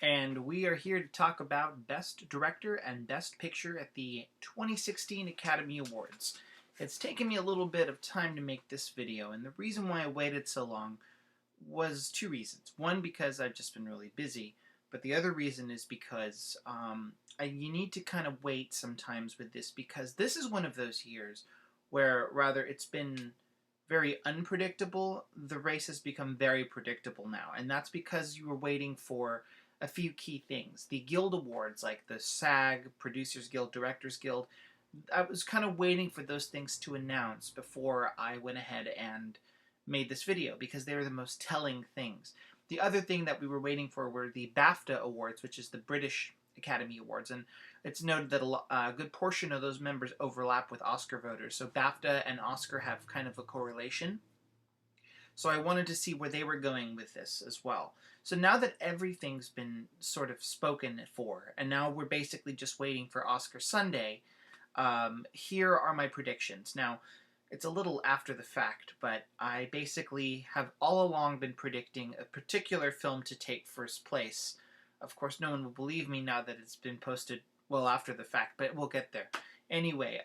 and we are here to talk about Best Director and Best Picture at the 2016 Academy Awards. It's taken me a little bit of time to make this video, and the reason why I waited so long was two reasons. One, because I've just been really busy, but the other reason is because you need to kind of wait sometimes with this, because this is one of those years where rather it's been very unpredictable, the race has become very predictable now, and that's because you were waiting for a few key things. The Guild Awards, like the SAG, Producers Guild, Directors Guild, I was kind of waiting for those things to announce before I went ahead and made this video, because they were the most telling things. The other thing that we were waiting for were the BAFTA Awards, which is the British Academy Awards, and it's noted that a good portion of those members overlap with Oscar voters, so BAFTA and Oscar have kind of a correlation. So I wanted to see where they were going with this as well. So now that everything's been sort of spoken for, and now we're basically just waiting for Oscar Sunday, here are my predictions. Now, it's a little after the fact, but I basically have all along been predicting a particular film to take first place. Of course, no one will believe me now that it's been posted well after the fact, but we'll get there. Anyway,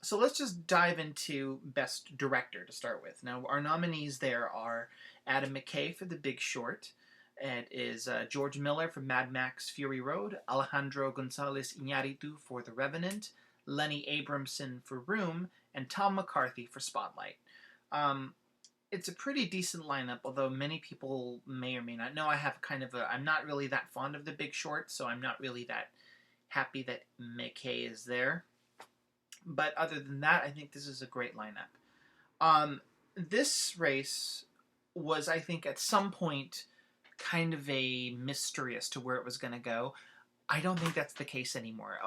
so let's just dive into Best Director to start with. Now, our nominees there are Adam McKay for The Big Short. It is George Miller for Mad Max Fury Road, Alejandro Gonzalez Iñárritu for The Revenant, Lenny Abramson for Room, and Tom McCarthy for Spotlight. It's a pretty decent lineup, although many people may or may not know I'm not really that fond of The Big Short, so I'm not really that happy that McKay is there. But other than that, I think this is a great lineup. This race was, I think, at some point kind of a mystery as to where it was going to go. I don't think that's the case anymore.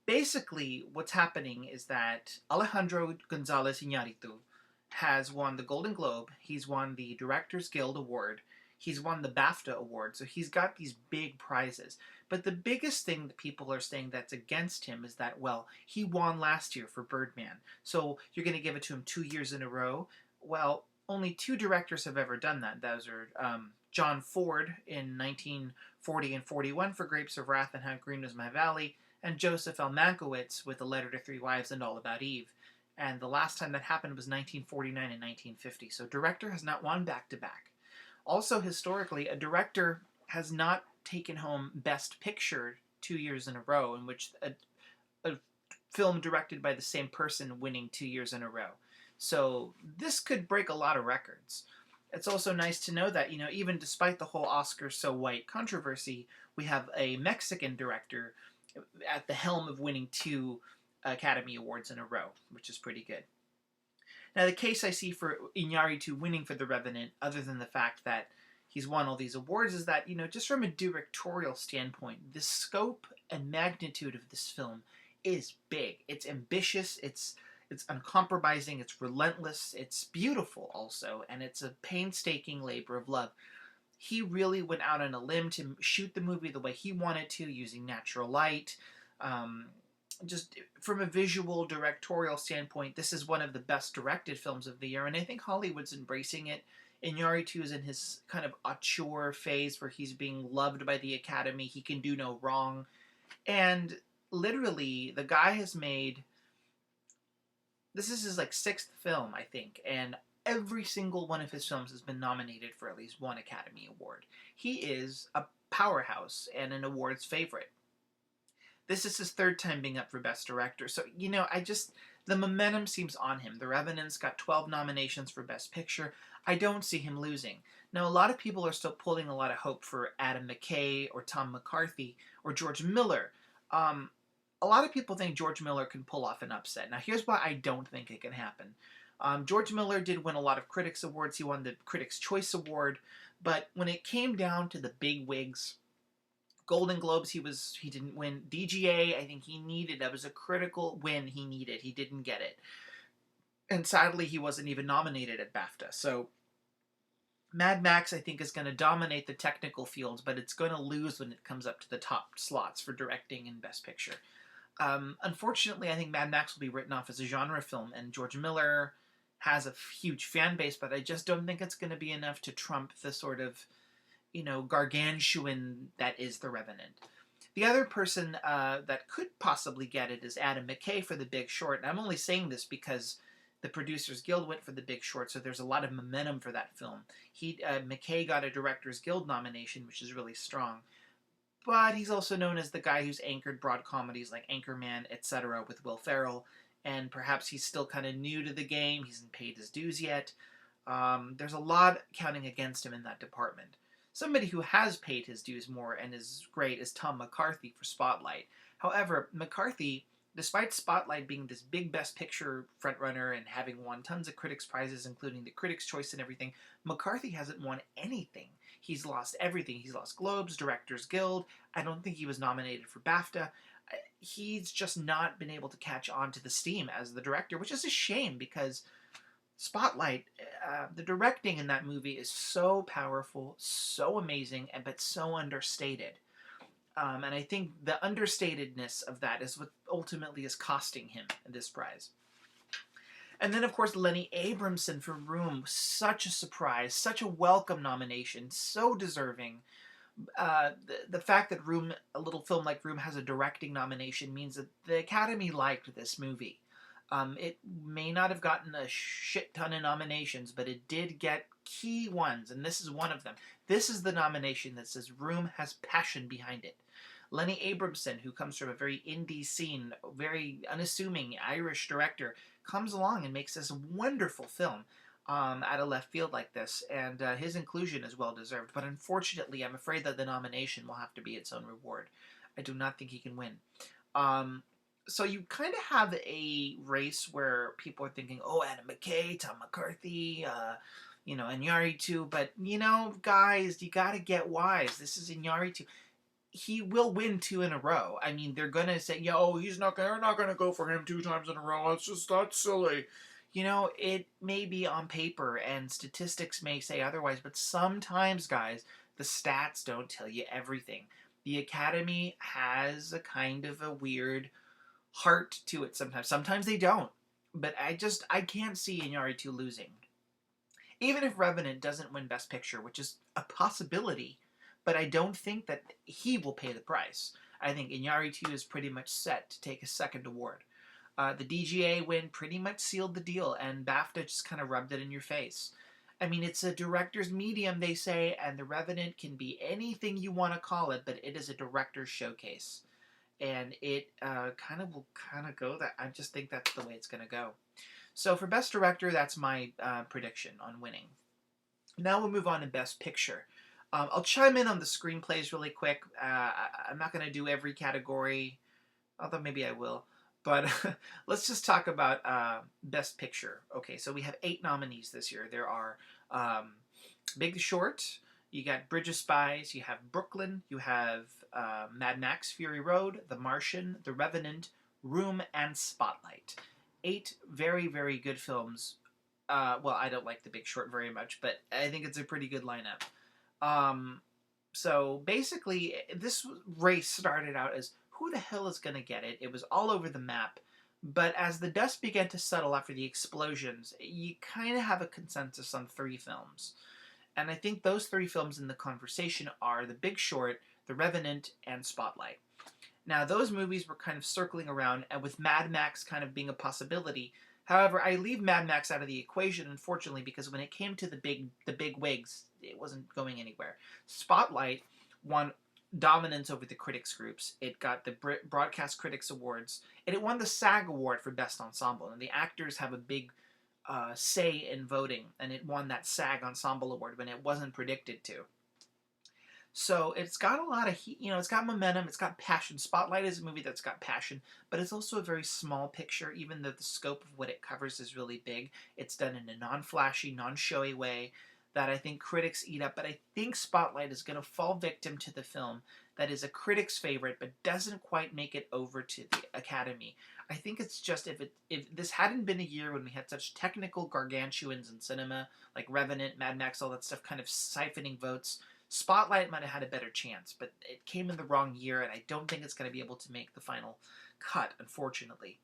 Basically, what's happening is that Alejandro Gonzalez Iñárritu has won the Golden Globe. He's won the Directors Guild Award. He's won the BAFTA Award. So he's got these big prizes. But the biggest thing that people are saying that's against him is that, well, he won last year for Birdman. So you're going to give it to him 2 years in a row? Well, only two directors have ever done that. Those are John Ford in 1940 and 41 for Grapes of Wrath and How Green Was My Valley, and Joseph L. Mankiewicz with A Letter to Three Wives and All About Eve. And the last time that happened was 1949 and 1950. So director has not won back-to-back. Also, historically, a director has not taken home Best Picture 2 years in a row, in which a film directed by the same person winning 2 years in a row. So this could break a lot of records. It's also nice to know that, even despite the whole Oscars so white controversy, we have a Mexican director at the helm of winning 2 Academy Awards in a row, which is pretty good. Now, the case I see for Iñárritu winning for The Revenant, other than the fact that he's won all these awards, is that, just from a directorial standpoint, the scope and magnitude of this film is big. It's ambitious, it's uncompromising, it's relentless, it's beautiful also, and it's a painstaking labor of love. He really went out on a limb to shoot the movie the way he wanted to, using natural light. Just from a visual, directorial standpoint, this is one of the best directed films of the year, and I think Hollywood's embracing it. Iñárritu is in his kind of auteur phase where he's being loved by the Academy. He can do no wrong. And literally, the guy has made... This is his, 6th film, I think, and every single one of his films has been nominated for at least one Academy Award. He is a powerhouse and an awards favorite. This is his 3rd time being up for Best Director, so, the momentum seems on him. The Revenant's got 12 nominations for Best Picture. I don't see him losing. Now, a lot of people are still pulling a lot of hope for Adam McKay or Tom McCarthy or George Miller. A lot of people think George Miller can pull off an upset. Now, here's why I don't think it can happen. George Miller did win a lot of Critics' Awards. He won the Critics' Choice Award. But when it came down to the big wigs, Golden Globes, he didn't win. DGA, I think that was a critical win he needed. He didn't get it. And sadly, he wasn't even nominated at BAFTA. So Mad Max, I think, is going to dominate the technical fields, but it's going to lose when it comes up to the top slots for directing and Best Picture. Unfortunately, I think Mad Max will be written off as a genre film, and George Miller has a huge fan base, but I just don't think it's going to be enough to trump the sort of gargantuan that is The Revenant. The other person that could possibly get it is Adam McKay for The Big Short. And I'm only saying this because the Producers Guild went for The Big Short, so there's a lot of momentum for that film. McKay got a Directors Guild nomination, which is really strong. But he's also known as the guy who's anchored broad comedies like Anchorman, etc. with Will Ferrell. And perhaps he's still kind of new to the game. He hasn't paid his dues yet. There's a lot counting against him in that department. Somebody who has paid his dues more and is great is Tom McCarthy for Spotlight. However, McCarthy, despite Spotlight being this big Best Picture frontrunner and having won tons of critics' prizes, including the Critics' Choice and everything, McCarthy hasn't won anything. He's lost everything. He's lost Globes, Directors Guild. I don't think he was nominated for BAFTA. He's just not been able to catch on to the steam as the director, which is a shame because Spotlight, the directing in that movie is so powerful, so amazing, but so understated. And I think the understatedness of that is what ultimately is costing him this prize. And then, of course, Lenny Abramson for Room. Such a surprise, such a welcome nomination, so deserving. The fact that a little film like Room has a directing nomination means that the Academy liked this movie. It may not have gotten a shit ton of nominations, but it did get key ones, and this is one of them. This is the nomination that says Room has passion behind it. Lenny Abramson, who comes from a very indie scene, very unassuming Irish director, comes along and makes this wonderful film out of left field like this, and his inclusion is well deserved. But unfortunately, I'm afraid that the nomination will have to be its own reward. I do not think he can win. So you kind of have a race where people are thinking, oh, Adam McKay, Tom McCarthy, Iñárritu. But, guys, you got to get wise. This is Iñárritu. He will win 2 in a row. I mean, they're going to say, they're not going to go for him 2 times in a row. That's silly. It may be on paper and statistics may say otherwise, but sometimes, guys, the stats don't tell you everything. The Academy has a kind of a weird heart to it sometimes. Sometimes they don't. But I can't see Iñárritu losing. Even if Revenant doesn't win Best Picture, which is a possibility, but I don't think that he will pay the price. I think Iñárritu is pretty much set to take a second award. The DGA win pretty much sealed the deal, and BAFTA just kind of rubbed it in your face. I mean, it's a director's medium, they say, and The Revenant can be anything you want to call it, but it is a director's showcase. And it will go that. I just think that's the way it's going to go. So for Best Director, that's my prediction on winning. Now we'll move on to Best Picture. I'll chime in on the screenplays really quick. I'm not going to do every category, although maybe I will. But let's just talk about Best Picture. Okay, so we have 8 nominees this year. There are Big Short, you got Bridge of Spies, you have Brooklyn, you have Mad Max Fury Road, The Martian, The Revenant, Room, and Spotlight. 8 very, very good films. Well, I don't like The Big Short very much, but I think it's a pretty good lineup. So basically, this race started out as who the hell is going to get it? It was all over the map. But as the dust began to settle after the explosions, you kind of have a consensus on 3 films. And I think those 3 films in the conversation are The Big Short, The Revenant, and Spotlight. Now, those movies were kind of circling around, and with Mad Max kind of being a possibility. However, I leave Mad Max out of the equation, unfortunately, because when it came to the big wigs, it wasn't going anywhere. Spotlight won dominance over the critics groups. It got the Broadcast Critics Awards, and it won the SAG Award for Best Ensemble. And the actors have a big say in voting, and it won that SAG Ensemble Award when it wasn't predicted to. So it's got a lot of heat, it's got momentum, it's got passion. Spotlight is a movie that's got passion, but it's also a very small picture, even though the scope of what it covers is really big. It's done in a non-flashy, non-showy way that I think critics eat up, but I think Spotlight is going to fall victim to the film that is a critic's favorite, but doesn't quite make it over to the Academy. I think it's just, if this hadn't been a year when we had such technical gargantuans in cinema, like Revenant, Mad Max, all that stuff kind of siphoning votes, Spotlight might have had a better chance, but it came in the wrong year, and I don't think it's going to be able to make the final cut, unfortunately.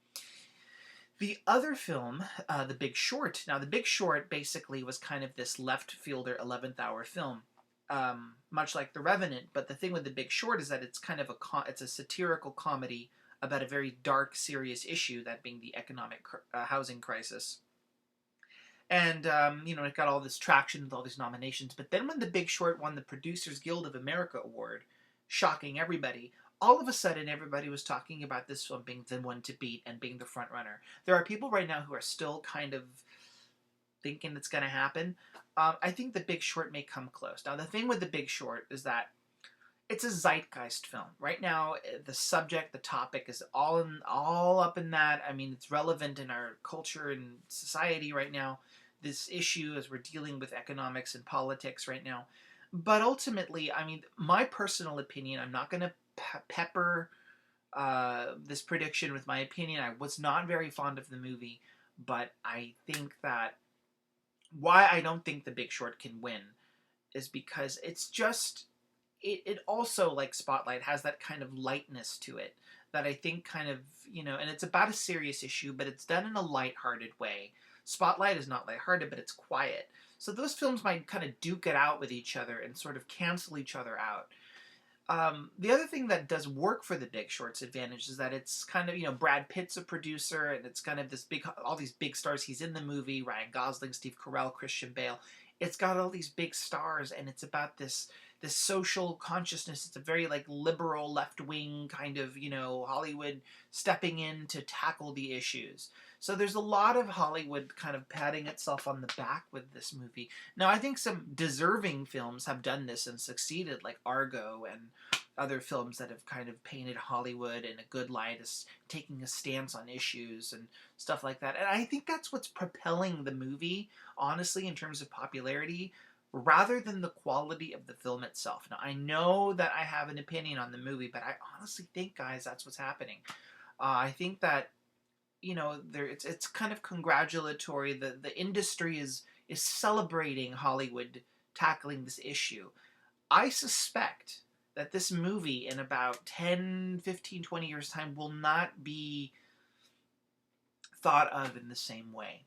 The other film, The Big Short. Now, The Big Short basically was kind of this left fielder 11th hour film. much like The Revenant. But the thing with The Big Short is that it's kind of it's a satirical comedy about a very dark, serious issue, that being the economic housing crisis. And, it got all this traction with all these nominations. But then when The Big Short won the Producers Guild of America Award, shocking everybody, all of a sudden everybody was talking about this film being the one to beat and being the front runner. There are people right now who are still kind of thinking it's going to happen. I think The Big Short may come close. Now, the thing with The Big Short is that it's a zeitgeist film. Right now, the subject, the topic is all up in that. I mean, it's relevant in our culture and society right now. This issue, as we're dealing with economics and politics right now. But ultimately, I mean, my personal opinion, I'm not going to pepper this prediction with my opinion. I was not very fond of the movie, but I think that why I don't think The Big Short can win is because it's just it also, like Spotlight, has that kind of lightness to it that I think kind of, and it's about a serious issue, but it's done in a lighthearted way. Spotlight is not lighthearted, but it's quiet. So those films might kind of duke it out with each other and sort of cancel each other out. The other thing that does work for The Big Short's advantage is that it's kind of, Brad Pitt's a producer, and it's kind of all these big stars. He's in the movie, Ryan Gosling, Steve Carell, Christian Bale. It's got all these big stars, and it's about this social consciousness. It's a very like liberal left-wing kind of, Hollywood stepping in to tackle the issues. So there's a lot of Hollywood kind of patting itself on the back with this movie. Now, I think some deserving films have done this and succeeded, like Argo and other films that have kind of painted Hollywood in a good light as taking a stance on issues and stuff like that. And I think that's what's propelling the movie, honestly, in terms of popularity, rather than the quality of the film itself. Now, I know that I have an opinion on the movie, but I honestly think, guys, that's what's happening. I think that, it's kind of congratulatory. The industry is celebrating Hollywood tackling this issue. I suspect that this movie in about 10, 15, 20 years' time will not be thought of in the same way.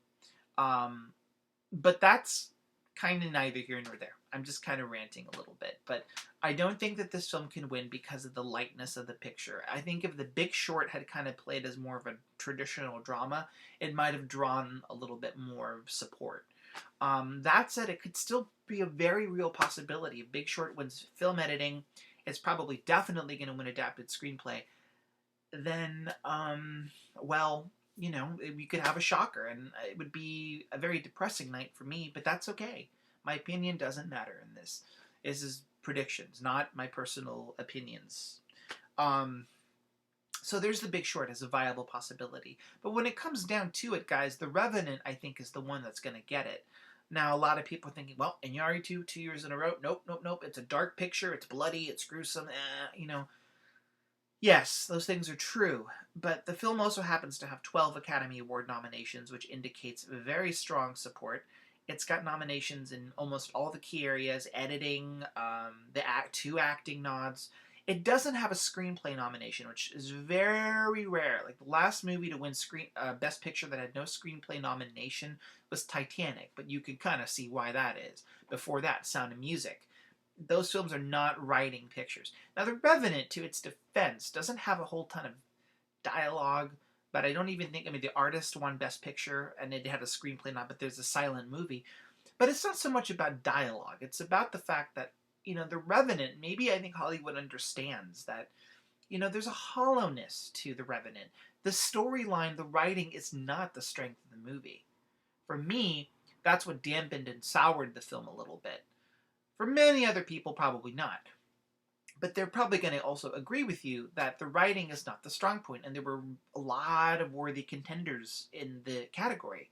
But that's kind of neither here nor there. I'm just kind of ranting a little bit. But I don't think that this film can win because of the lightness of the picture. I think if The Big Short had kind of played as more of a traditional drama, it might have drawn a little bit more support. That said, it could still be a very real possibility. If Big Short wins film editing, it's probably definitely going to win adapted screenplay. Then, we could have a shocker, and it would be a very depressing night for me, but that's okay. My opinion doesn't matter in this. This is predictions, not my personal opinions. So there's The Big Short as a viable possibility. But when it comes down to it, guys, The Revenant, I think, is the one that's going to get it. Now, a lot of people are thinking, well, Iñárritu, 2 years in a row. Nope. It's a dark picture. It's bloody. It's gruesome. Yes, those things are true, but the film also happens to have 12 Academy Award nominations, which indicates very strong support. It's got nominations in almost all the key areas: editing, two acting nods. It doesn't have a screenplay nomination, which is very rare. Like, the last movie to win Best Picture that had no screenplay nomination was Titanic, but you can kind of see why that is. Before that, Sound of Music. Those films are not writing pictures. Now, The Revenant, to its defense, doesn't have a whole ton of dialogue, but I don't even think, The Artist won Best Picture, and it had a screenplay not, but there's a silent movie. But it's not so much about dialogue. It's about the fact that, The Revenant, maybe I think Hollywood understands that, there's a hollowness to The Revenant. The storyline, the writing is not the strength of the movie. For me, that's what dampened and soured the film a little bit. For many other people, probably not. But they're probably going to also agree with you that the writing is not the strong point, and there were a lot of worthy contenders in the category.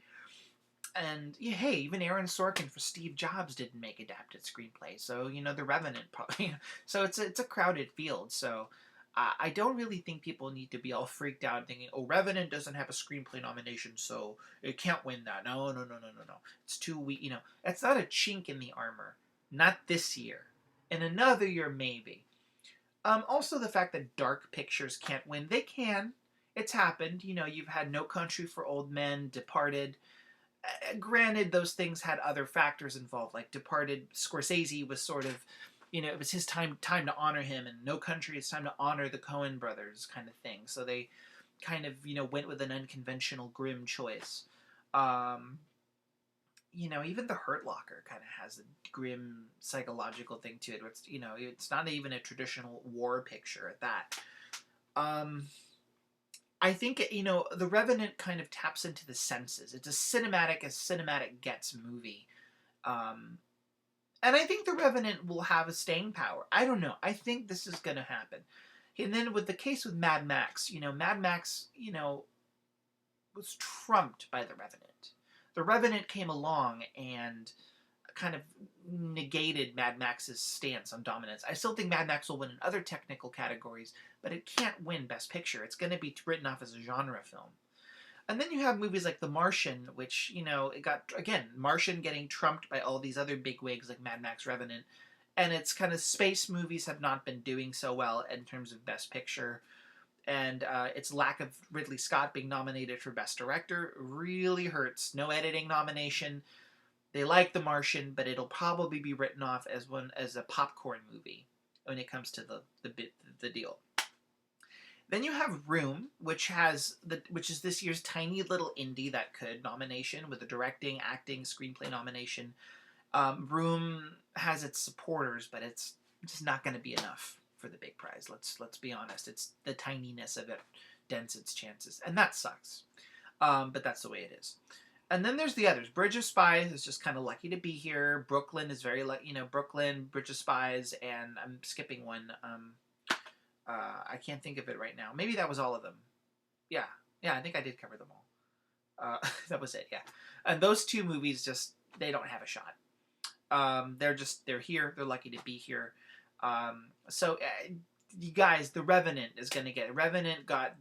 And, hey, even Aaron Sorkin for Steve Jobs didn't make adapted screenplay, so, The Revenant probably... So it's a crowded field, so I don't really think people need to be all freaked out thinking, oh, Revenant doesn't have a screenplay nomination, so it can't win that. No. It's too weak, It's not a chink in the armor. Not this year. In another year, maybe. Also, the fact that dark pictures can't win. They can. It's happened. You've had No Country for Old Men, Departed. Granted, those things had other factors involved, like Departed. Scorsese was sort of, it was his time to honor him, and No Country, it's time to honor the Coen brothers, kind of thing. So they kind of, went with an unconventional, grim choice. Um, even The Hurt Locker kind of has a grim psychological thing to it. It's, it's not even a traditional war picture at that. I think, The Revenant kind of taps into the senses. It's as cinematic gets movie. And I think The Revenant will have a staying power. I don't know. I think this is going to happen. And then with the case with Mad Max, Mad Max, was trumped by The Revenant. The Revenant came along and kind of negated Mad Max's stance on dominance. I still think Mad Max will win in other technical categories, but it can't win Best Picture. It's going to be written off as a genre film. And then you have movies like The Martian, which, it got, again, Martian getting trumped by all these other bigwigs like Mad Max, Revenant. And it's kind of, space movies have not been doing so well in terms of Best Picture. And its lack of Ridley Scott being nominated for Best Director really hurts. No editing nomination. They like The Martian, but it'll probably be written off as a popcorn movie when it comes to the deal. Then you have Room, which is this year's tiny little indie that could nomination with a directing, acting, screenplay nomination. Room has its supporters, but it's just not going to be enough for the big prize. Let's be honest. It's the tininess of it dents its chances, and that sucks. But that's the way it is. And then there's the others. Bridge of Spies is just kind of lucky to be here. Brooklyn is very Brooklyn, Bridge of Spies, and I'm skipping one. I can't think of it right now. Maybe that was all of them. Yeah, I think I did cover them all. That was it, yeah. And those two movies they don't have a shot. They're here. They're lucky to be here. You guys, The Revenant is going to get it. Revenant got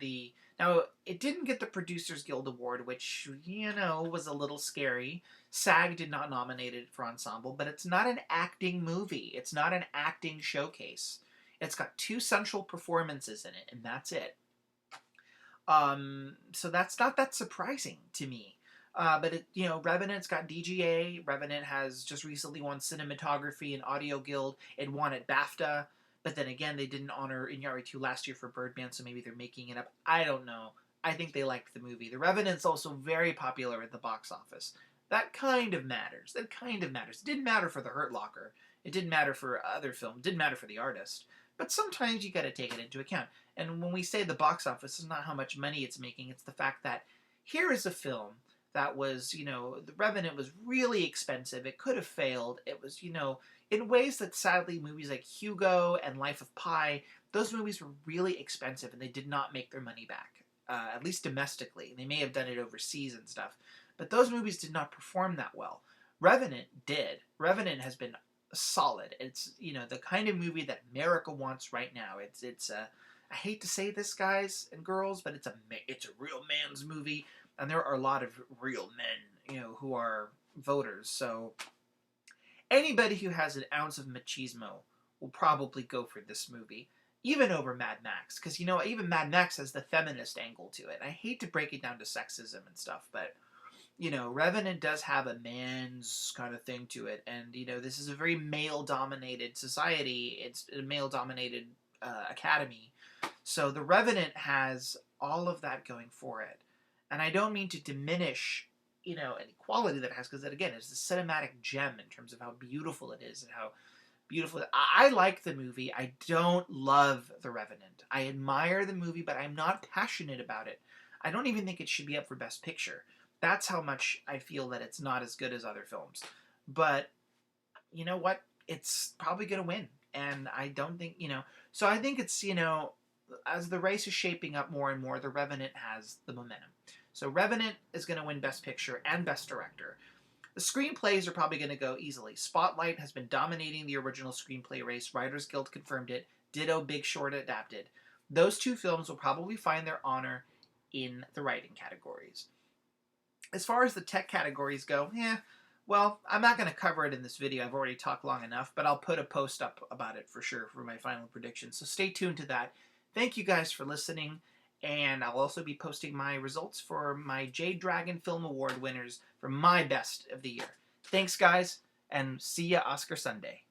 now, it didn't get the Producers Guild Award, which, was a little scary. SAG did not nominate it for Ensemble, but it's not an acting movie. It's not an acting showcase. It's got 2 central performances in it, and that's it. So that's not that surprising to me. But Revenant's got DGA. Revenant has just recently won Cinematography and Audio Guild. It won at BAFTA. But then again, they didn't honor Iñárritu last year for Birdman, so maybe they're making it up. I don't know. I think they liked the movie. The Revenant's also very popular at the box office. That kind of matters. It didn't matter for The Hurt Locker. It didn't matter for other films. It didn't matter for The Artist. But sometimes you got to take it into account. And when we say the box office, it's not how much money it's making. It's the fact that here is a film that was, The Revenant was really expensive. It could have failed. It was, in ways that sadly movies like Hugo and Life of Pi, those movies were really expensive and they did not make their money back, at least domestically. They may have done it overseas and stuff, but those movies did not perform that well. Revenant did. Revenant has been solid. It's, the kind of movie that America wants right now. It's I hate to say this, guys and girls, but it's a real man's movie, and there are a lot of real men, who are voters, so anybody who has an ounce of machismo will probably go for this movie, even over Mad Max, because, even Mad Max has the feminist angle to it. I hate to break it down to sexism and stuff, but, Revenant does have a man's kind of thing to it, and, this is a very male-dominated society. It's a male-dominated academy, so The Revenant has all of that going for it, and I don't mean to diminish any quality that it has, because that, again, is a cinematic gem in terms of how beautiful it is and how beautiful I like the movie. I don't love The Revenant. I admire the movie, but I'm not passionate about it. I don't even think it should be up for Best Picture. That's how much I feel that it's not as good as other films. But, you know what? It's probably going to win. And I don't think, so I think it's, as the race is shaping up more and more, The Revenant has the momentum. So Revenant is going to win Best Picture and Best Director. The screenplays are probably going to go easily. Spotlight has been dominating the original screenplay race. Writers Guild confirmed it. Ditto Big Short adapted. Those 2 films will probably find their honor in the writing categories. As far as the tech categories go, well, I'm not going to cover it in this video. I've already talked long enough, but I'll put a post up about it for sure for my final prediction. So stay tuned to that. Thank you guys for listening. And I'll also be posting my results for my Jade Dragon Film Award winners for my best of the year. Thanks, guys, and see ya Oscar Sunday.